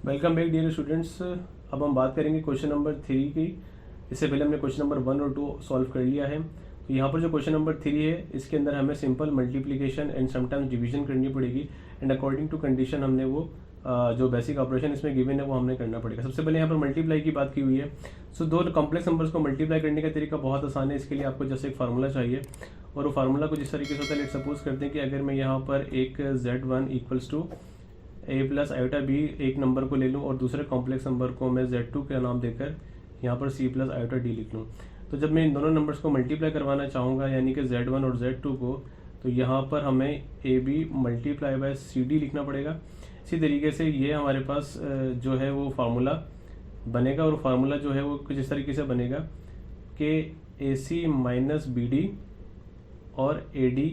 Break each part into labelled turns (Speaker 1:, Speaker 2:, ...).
Speaker 1: Welcome back dear students. अब हम बात करेंगे क्वेश्चन नंबर 3 की। इससे पहले हमने क्वेश्चन नंबर 1 और 2 सॉल्व कर लिया है। तो यहाँ पर जो क्वेश्चन नंबर 3 है इसके अंदर हमें simple multiplication and sometimes division करनी पड़ेगी एंड अकॉर्डिंग टू कंडीशन हमने वो जो बेसिक ऑपरेशन इसमें गिवन है वो हमने करना पड़ेगा। सबसे पहले यहाँ पर मल्टीप्लाई की बात की हुई है। सो दो कॉम्प्लेक्स नंबर्स को मल्टीप्लाई करने का तरीका बहुत आसान है। इसके लिए आपको जैसे एक फार्मूला चाहिए और वो फार्मूला कुछ इस तरीके से होता है। लेट सपोज करते हैं कि अगर मैं यहाँ पर एक Z1 equals to a plus iota b एक नंबर को ले लूँ और दूसरे कॉम्प्लेक्स नंबर को मैं Z2 का नाम देकर यहाँ पर C प्लस आयोटा डी लिख लूँ। तो जब मैं इन दोनों नंबर्स को मल्टीप्लाई करवाना चाहूँगा यानी कि Z1 और Z2 को, तो यहाँ पर हमें a b multiply by c d लिखना पड़ेगा। इसी तरीके से ये हमारे पास जो है वो फार्मूला बनेगा और फार्मूला जो है वो कुछ इस तरीके से बनेगा कि a c minus b d और a d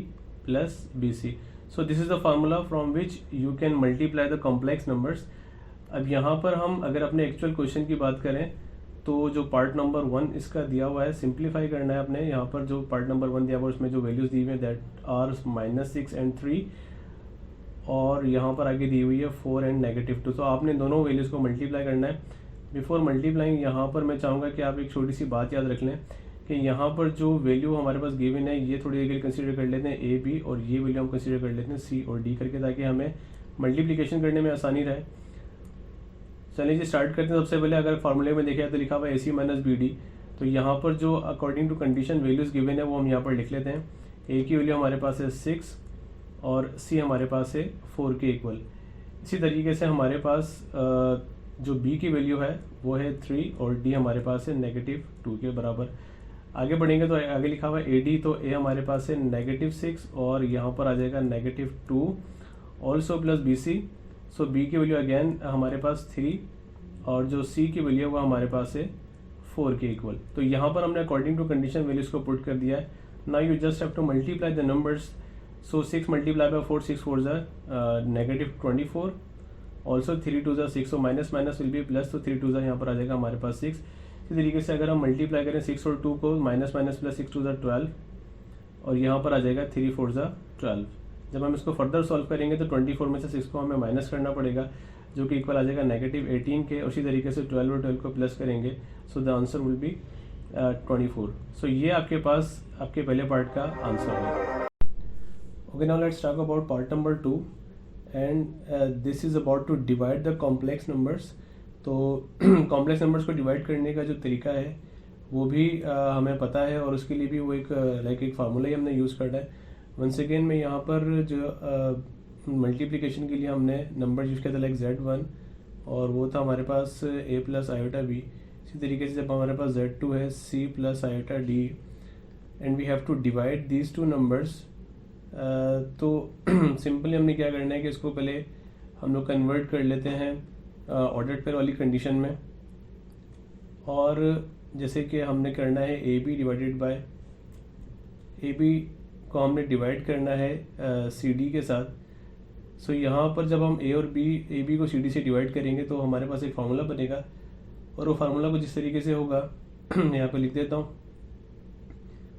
Speaker 1: plus b c. So this is the formula from which you can multiply the complex numbers। अब यहाँ पर हम अगर अपने एक्चुअल क्वेश्चन की बात करें तो जो पार्ट नंबर 1 इसका दिया हुआ है सिंप्लीफाई करना है अपने। यहाँ पर जो पार्ट नंबर 1 दिया हुआ है उसमें जो वैल्यूज दी हुई है दैट आर -6 एंड 3 और यहाँ पर आगे दी हुई है 4 एंड -2। तो आपने दोनों वैल्यूज को मल्टीप्लाई करना है। बिफोर मल्टीप्लाइंग यहाँ पर मैं चाहूँगा कि आप एक छोटी सी बात याद रख लें कि यहाँ पर जो वैल्यू हमारे पास गिवन है ये थोड़ी देर कंसीडर कर लेते हैं ए बी और ये वैल्यू हम कंसीडर कर लेते हैं सी और डी करके, ताकि हमें मल्टीप्लिकेशन करने में आसानी रहे। चलिए जी स्टार्ट करते हैं। सबसे पहले अगर फार्मूले में देखा तो लिखा हुआ है a c minus b d. तो यहाँ पर जो according to condition values given है वो हम यहाँ पर लिख लेते हैं। ए की वैल्यू हमारे पास है 6 और सी हमारे पास है 4 के इक्वल। इसी तरीके से हमारे पास जो बी की वैल्यू है वो है 3 और डी हमारे पास है -2 के बराबर। आगे बढ़ेंगे तो आगे लिखा हुआ है ए डी, तो ए हमारे पास है -6 और यहाँ पर आ जाएगा -2 ऑल्सो प्लस बी सी। सो बी की वैल्यू अगेन हमारे पास 3 और जो सी की वैल्यू है वो हमारे पास है 4 के इक्वल। तो यहाँ पर हमने अकॉर्डिंग टू कंडीशन वैल्यूज को पुट कर दिया है। Now you just have to multiply the numbers. So 6 multiply by 4, 6 4 -24 also 3 2 6। So minus minus will be plus, तो 3 2 यहाँ पर आ जाएगा हमारे पास 6। इसी तरीके से अगर हम मल्टीप्लाई करें 6 और 2 को माइनस माइनस प्लस 6 2 12 और यहाँ पर आ जाएगा 3 4 12। जब हम इसको फर्दर सॉल्व करेंगे तो 24 में से 6 को हमें माइनस करना पड़ेगा जो कि इक्वल आ जाएगा -18 के। उसी तरीके से 12 और 12 को प्लस करेंगे so the answer will be 24। So ये आपके पास आपके पहले पार्ट का आंसर है। Okay, now let's talk about part number 2 and this is about to divide the complex numbers. तो कॉम्प्लेक्स नंबर्स को डिवाइड करने का जो तरीका है वो भी हमें पता है और उसके लिए भी वो एक एक फार्मूला ही हमने यूज़ करना है। वंस अगेन मैं यहाँ पर जो मल्टीप्लिकेशन के लिए हमने नंबर यूज़ किया था लाइक Z1 और वो था हमारे पास a प्लस आयोटा बी। इसी तरीके से जब हमारे पास Z2 है C plus iota d and we have to divide these two numbers. तो सिंपली हमने क्या करना है कि इसको पहले हम लोग कन्वर्ट कर लेते हैं ऑर्डर्ड पेयर वाली कंडीशन में। और जैसे कि हमने करना है a b divided by a b को हमने डिवाइड करना है सी डी के साथ। सो यहाँ पर जब हम ए बी को सी डी से डिवाइड करेंगे तो हमारे पास एक फार्मूला बनेगा और वो फार्मूला कुछ इस तरीके से होगा यहाँ पे लिख देता हूँ।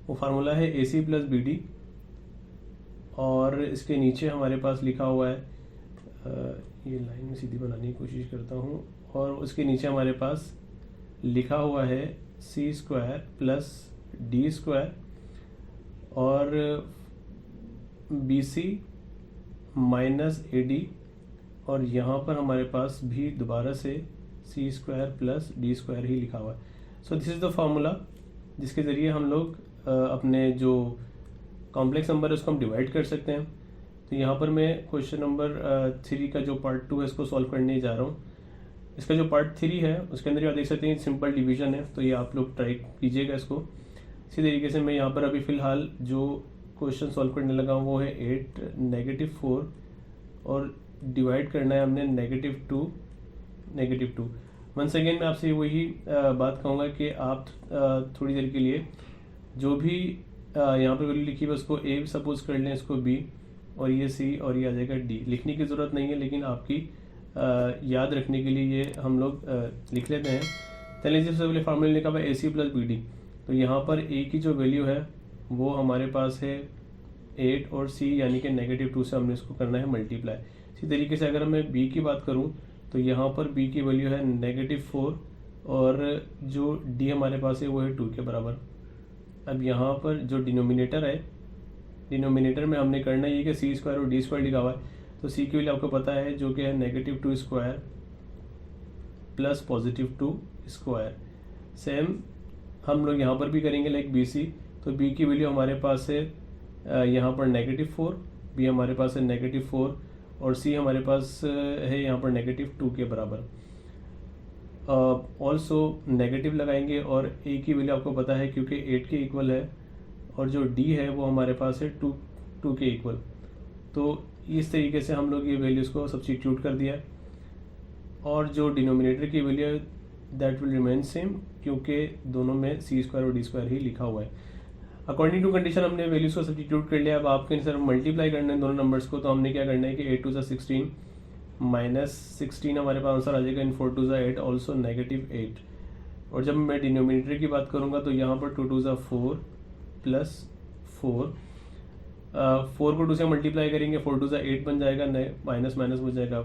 Speaker 1: वो फार्मूला है a C plus B d और इसके नीचे हमारे पास लिखा हुआ है ये लाइन में सीधी बनाने की कोशिश करता हूँ और उसके नीचे हमारे पास लिखा हुआ है c square plus d square और b c minus a d और यहाँ पर हमारे पास भी दोबारा से c square plus d square ही लिखा हुआ है। So this is the formula जिसके ज़रिए हम लोग अपने जो कॉम्प्लेक्स नंबर है उसको हम डिवाइड कर सकते हैं। तो यहाँ पर मैं क्वेश्चन नंबर 3 का जो पार्ट 2 है इसको सॉल्व करने जा रहा हूँ। इसका जो पार्ट 3 है उसके अंदर आप देख सकते हैं सिंपल डिवीजन है, तो ये आप लोग ट्राई कीजिएगा इसको। इसी तरीके से मैं यहाँ पर अभी फ़िलहाल जो क्वेश्चन सॉल्व करने लगा हूँ वो है 8 -4 और डिवाइड करना है हमने -2 वंस अगेन मैं आपसे वही बात कहूँगा कि आप थोड़ी देर के लिए जो भी यहाँ पर वैल्यू लिखी है उसको ए सपोज कर लें, इसको बी और ये सी और ये आ जाएगा डी। लिखने की ज़रूरत नहीं है लेकिन आपकी याद रखने के लिए ये हम लोग लिख लेते हैं। चलिए सबसे पहले फार्मूला लिखा हुआ है a C plus B d. तो यहाँ पर ए की जो वैल्यू है वो हमारे पास है 8 और सी यानी कि -2 से हमने इसको करना है मल्टीप्लाई। इसी तरीके से अगर मैं बी की बात करूँ तो यहाँ पर b की वैल्यू है -4 और जो d हमारे पास है वो है 2 के बराबर। अब यहाँ पर जो डिनोमिनेटर है, डिनोमिनेटर में हमने करना ये कि सी स्क्वायर और डी स्क्वायर लिखा हुआ है, तो सी की वैल्यू आपको पता है जो कि है -2 स्क्वायर प्लस +2 स्क्वायर। सेम हम लोग यहाँ पर भी करेंगे लाइक बी सी। तो बी की वैल्यू हमारे पास है यहाँ पर -4, बी हमारे पास है -4 और सी हमारे पास है यहाँ पर -2 के बराबर। ऑल्सो नेगेटिव लगाएंगे और ए की वैल्यू आपको पता है क्योंकि 8 के इक्वल है और जो डी है वो हमारे पास है 2 के इक्वल। तो इस तरीके से हम लोग ये वैल्यूज़ को सब्स्टिट्यूट कर दिया और जो डिनोमिनेटर की वैल्यू है दैट विल रिमेन सेम क्योंकि दोनों में सी स्क्वायर और डी स्क्वायर ही लिखा हुआ है। अकॉर्डिंग टू कंडीशन हमने वैल्यूज़ को सब्स्टिट्यूट कर लिया। अब आपके सर मल्टीप्लाई करना है दोनों नंबर्स को, तो हमने क्या करना है कि 8 2 16 -16 हमारे पास आंसर आ जाएगा इन 4 2 8 ऑल्सो -8। और जब मैं डिनोमिनेटर की बात करूंगा तो यहाँ पर 2 2 4 प्लस 4, 4 को 2 से मल्टीप्लाई करेंगे 4 2 8 बन जाएगा, माइनस माइनस बन जाएगा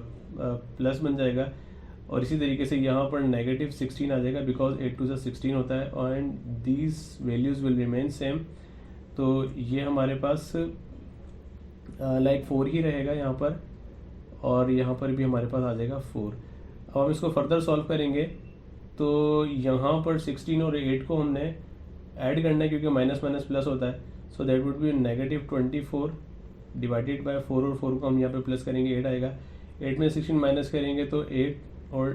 Speaker 1: प्लस बन जाएगा। और इसी तरीके से यहाँ पर -16 आ जाएगा बिकॉज 8 2 16 होता है and these values will remain same. तो ये हमारे पास लाइक 4 ही रहेगा यहाँ पर और यहाँ पर भी हमारे पास आ जाएगा 4। अब हम इसको फर्दर सॉल्व करेंगे तो यहाँ पर 16 और 8 को हमने ऐड करना है क्योंकि माइनस माइनस प्लस होता है। So that would be -24 divided by 4 और 4 को हम यहाँ पे प्लस करेंगे 8 आएगा। 8 में 16 माइनस करेंगे तो 8 और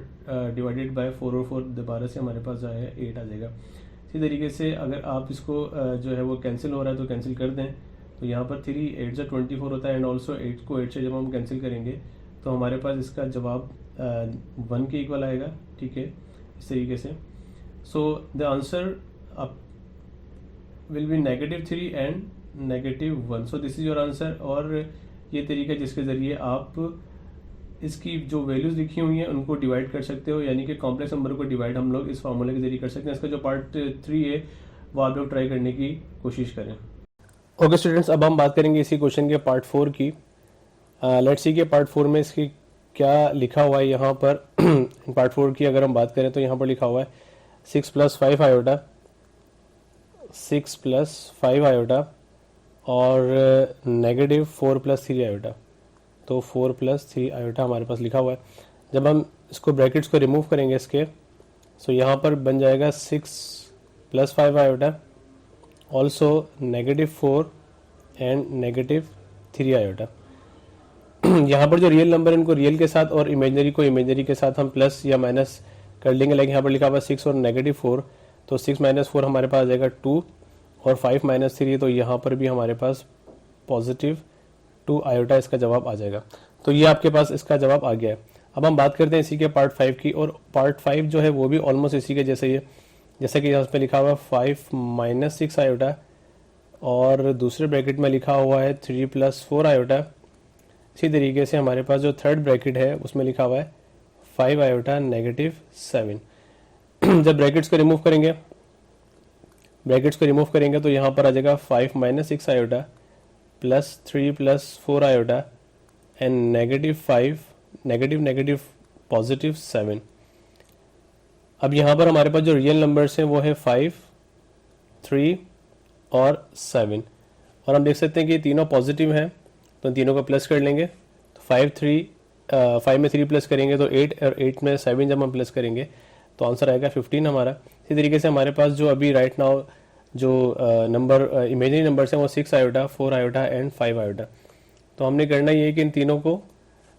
Speaker 1: डिवाइडेड बाय 4 और 4 दोबारा से हमारे पास जो है 8 आ जाएगा। इसी तरीके से अगर आप इसको जो है वो कैंसिल हो रहा है तो कैंसिल कर दें। तो यहाँ पर 3 8 से 24 होता है एंड ऑल्सो 8 को 8 से जब हम कैंसिल करेंगे तो हमारे पास इसका जवाब 1 के इक्वल आएगा। ठीक है, इस तरीके से। सो the answer will B -3 and -1। So this is your answer. और ये तरीका जिसके ज़रिए आप इसकी जो वैल्यूज़ लिखी हुई हैं उनको डिवाइड कर सकते हो, यानी कि कॉम्प्लेक्स नंबर को डिवाइड हम लोग इस फार्मूले के जरिए कर सकते हैं। इसका जो पार्ट 3 है वो आप लोग ट्राई करने की कोशिश करें। ओके स्टूडेंट्स, अब हम बात करेंगे इसी क्वेश्चन के पार्ट 4 की। लेट्स सी के पार्ट 4 में इसकी क्या लिखा हुआ है। यहाँ पर पार्ट 4 की अगर हम बात करें तो यहाँ पर लिखा हुआ है 6 + 5 आयोटा, 6 + 5 आयोटा और -4 + 3 आयोटा। तो 4 + 3 आयोटा हमारे पास लिखा हुआ है। जब हम इसको ब्रैकेट्स को रिमूव करेंगे इसके, सो यहाँ पर बन जाएगा 6 + 5 आयोटा ऑल्सो -4 एंड -3 आयोटा। यहाँ पर जो रियल नंबर है इनको रियल के साथ और इमेजनरी को इमेजनरी के साथ हम प्लस या माइनस कर लेंगे। लाइक यहाँ पर लिखा हुआ 6 और -4, तो 6 - 4 हमारे पास आ जाएगा 2 और 5 - 3, तो यहाँ पर भी हमारे पास +2 आयोटा इसका जवाब आ जाएगा। तो ये आपके पास इसका जवाब आ गया है। अब हम बात करते हैं इसी के पार्ट 5 की, और पार्ट 5 जो है वो भी ऑलमोस्ट इसी के जैसे ही है। जैसे कि यहाँ पे लिखा हुआ है 5 - 6 आयोटा और दूसरे ब्रैकेट में लिखा हुआ है 3 + 4 आयोटा। इसी तरीके से हमारे पास जो थर्ड ब्रैकेट है उसमें लिखा हुआ है 5 आयोटा -7। जब ब्रैकेट्स को रिमूव करेंगे तो यहाँ पर आ जाएगा 5 - 6 आयोटा प्लस 3 + 4 आयोटा एंड -5 +7। अब यहाँ पर हमारे पास जो रियल नंबर्स हैं वो है 5, 3 और 7, और हम देख सकते हैं कि तीनों पॉजिटिव हैं तो तीनों को प्लस कर लेंगे। तो 5 में 3 प्लस करेंगे तो 8 और 8 में 7 जब हम प्लस करेंगे तो आंसर आएगा 15 हमारा। इसी तरीके से हमारे पास जो अभी राइट नाउ जो नंबर इमेजिनरी नंबर्स हैं वो 6 आयोटा, 4 आयोटा एंड 5 आयोटा। तो हमने करना ये है कि इन तीनों को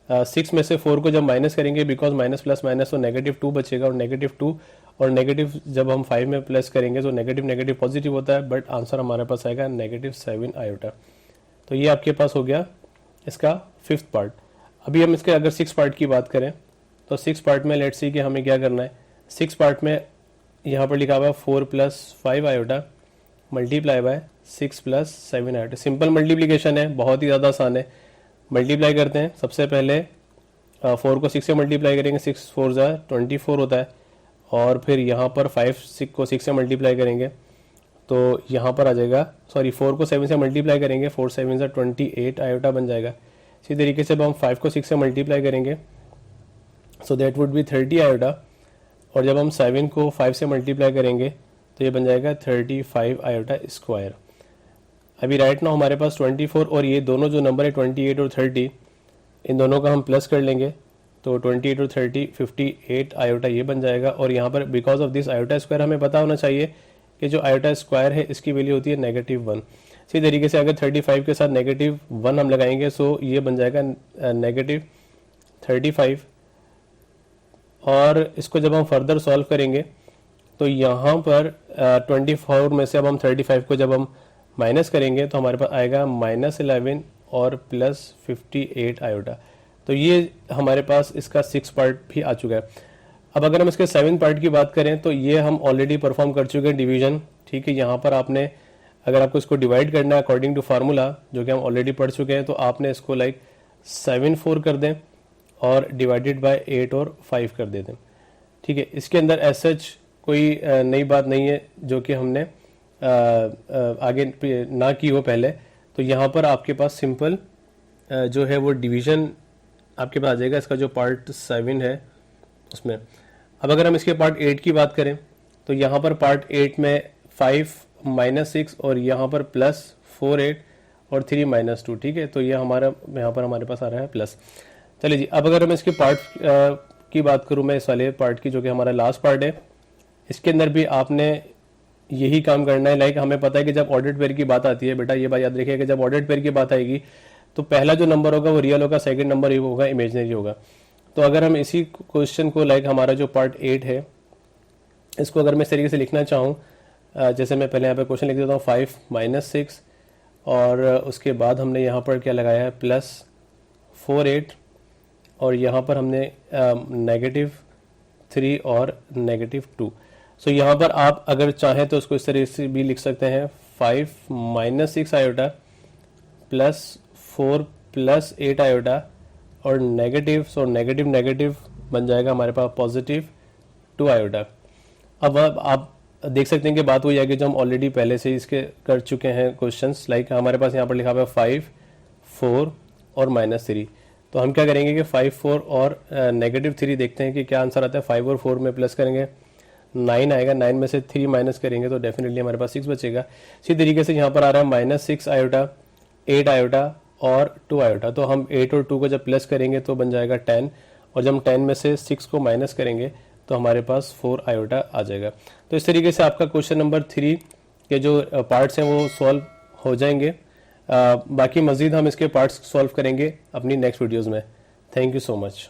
Speaker 1: 6 में से 4 को जब माइनस करेंगे बिकॉज माइनस प्लस माइनस तो -2 बचेगा, और -2 और नेगेटिव जब हम 5 में प्लस करेंगे तो नेगेटिव पॉजिटिव होता है, बट आंसर हमारे पास आएगा -7 आयोटा। तो ये आपके पास हो गया इसका 5th पार्ट। अभी हम इसके अगर 6 पार्ट की बात करें तो 6 पार्ट में लेट्स सी कि हमें क्या करना है। 6 पार्ट में यहाँ पर लिखा हुआ है 4 + 5 iota multiply by 6 + 7 iota. Simple multiplication है, बहुत ही ज़्यादा आसान है। मल्टीप्लाई करते हैं, सबसे पहले 4 को 6 से मल्टीप्लाई करेंगे, 6 4 = 24 होता है, और फिर यहाँ पर 5 को 6 से मल्टीप्लाई करेंगे तो यहाँ पर आ जाएगा, 4 को 7 से मल्टीप्लाई करेंगे, 4 7 = 28 आयोटा बन जाएगा। इसी तरीके से अब हम 5 को 6 से मल्टीप्लाई करेंगे, so that would be 30 iota, और जब हम 7 को 5 से मल्टीप्लाई करेंगे तो ये बन जाएगा 35 आयोटा स्क्वायर। अभी राइट नाउ हमारे पास 24 और ये दोनों जो नंबर है 28 और 30, इन दोनों का हम प्लस कर लेंगे तो 28 और 30 58 आयोटा ये बन जाएगा। और यहाँ पर because of this iota square हमें पता होना चाहिए कि जो आयोटा स्क्वायर है इसकी वैल्यू होती है -1। इसी तरीके से अगर 35 के साथ -1 हम लगाएंगे सो ये बन जाएगा -35। और इसको जब हम फर्दर सॉल्व करेंगे तो यहाँ पर 24 में से अब हम 35 को जब हम माइनस करेंगे तो हमारे पास आएगा -11 और +58 आयोटा। तो ये हमारे पास इसका 6 पार्ट भी आ चुका है। अब अगर हम इसके 7 पार्ट की बात करें तो ये हम ऑलरेडी परफॉर्म कर चुके हैं डिवीजन, ठीक है। यहाँ पर आपने अगर आपको इसको डिवाइड करना है अकॉर्डिंग टू फार्मूला जो कि हम ऑलरेडी पढ़ चुके हैं, तो आपने इसको 7 4 कर दें और डिवाइडेड बाय 8 और 5 कर दे दें, ठीक है। इसके अंदर एज सच कोई नई बात नहीं है जो कि हमने आगे ना की हो पहले। तो यहाँ पर आपके पास सिंपल जो है वो डिवीजन आपके पास आ जाएगा इसका जो पार्ट 7 है उसमें। अब अगर हम इसके पार्ट 8 की बात करें तो यहाँ पर पार्ट 8 में 5 -6 और यहाँ पर +4 8 और 3 -2, ठीक है। तो ये हमारा यहाँ पर हमारे पास आ रहा है प्लस। चलिए जी, अब अगर मैं इसके पार्ट की बात करूँ, मैं इस वाले पार्ट की जो कि हमारा लास्ट पार्ट है, इसके अंदर भी आपने यही काम करना है। हमें पता है कि जब ऑर्डर्ड पेयर की बात आती है, बेटा ये बात याद रखिए कि जब ऑर्डर्ड पेयर की बात आएगी तो पहला जो नंबर होगा वो रियल होगा, सेकंड नंबर ही होगा इमेजिनरी होगा। तो अगर हम इसी क्वेश्चन को हमारा जो पार्ट 8 है इसको अगर मैं इस तरीके से लिखना चाहूँ, जैसे मैं पहले यहाँ पे क्वेश्चन लिख देता हूँ 5 -6 और उसके बाद हमने यहाँ पर क्या लगाया है +4 8 और यहाँ पर हमने -3 और -2। सो यहाँ पर आप अगर चाहें तो उसको इस तरीके से भी लिख सकते हैं 5 -6 आयोटा +4 +8 आयोटा और नेगेटिव, सो नेगेटिव नेगेटिव बन जाएगा हमारे पास +2 आयोटा। अब आप देख सकते हैं कि बात वही है कि जो हम ऑलरेडी पहले से इसके कर चुके हैं क्वेश्चंस। हमारे पास यहाँ पर लिखा हुआ है 5 4 और -3। तो हम क्या करेंगे कि 5 4 और -3 देखते हैं कि क्या आंसर आता है। 5 और 4 में प्लस करेंगे 9 आएगा, 9 में से 3 माइनस करेंगे तो डेफिनेटली हमारे पास 6 बचेगा। इसी तरीके से यहाँ पर आ रहा है -6 आयोटा 8 आयोटा और 2 आयोटा। तो हम 8 और 2 को जब प्लस करेंगे तो बन जाएगा 10 और जब हम 10 में से 6 को माइनस करेंगे तो हमारे पास 4 आयोटा आ जाएगा। तो इस तरीके से आपका क्वेश्चन नंबर 3 के जो पार्ट्स हैं वो सॉल्व हो जाएंगे। बाकी मज़ीद हम इसके पार्ट्स सॉल्व करेंगे अपनी नेक्स्ट वीडियोज़ में। Thank you so much.